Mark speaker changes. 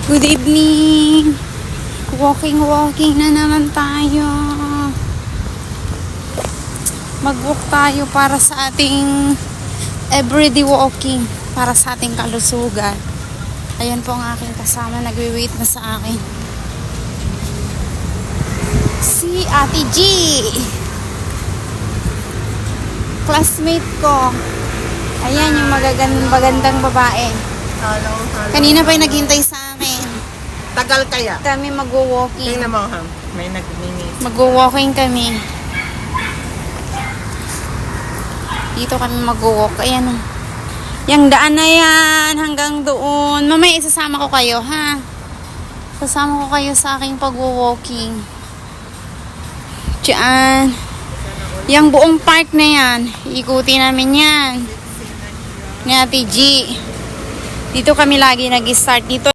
Speaker 1: Good evening! Walking na naman tayo. Mag-walk tayo para sa ating everyday walking. Para sa ating kalusugan. Ayan po ang aking kasama. Nagwi-wait na sa akin. Si Ate G! Classmate ko. Ayan yung magandang babae.
Speaker 2: Hello.
Speaker 1: Kanina pa yung naghintay sa amin.
Speaker 2: Tagal kaya?
Speaker 1: Kami mag-walking.
Speaker 2: Tingnan mo, ha? May nag-minis.
Speaker 1: Mag-walking kami. Dito kami mag-walk. Ayan o. Yang daan na yan. Hanggang doon. Mamaya isasama ko kayo, ha? Sasama ko kayo sa aking pag-walking. Diyan. Yang buong park na yan. Ikutin namin yan. Ni Ate G. Dito kami lagi nag-start. Dito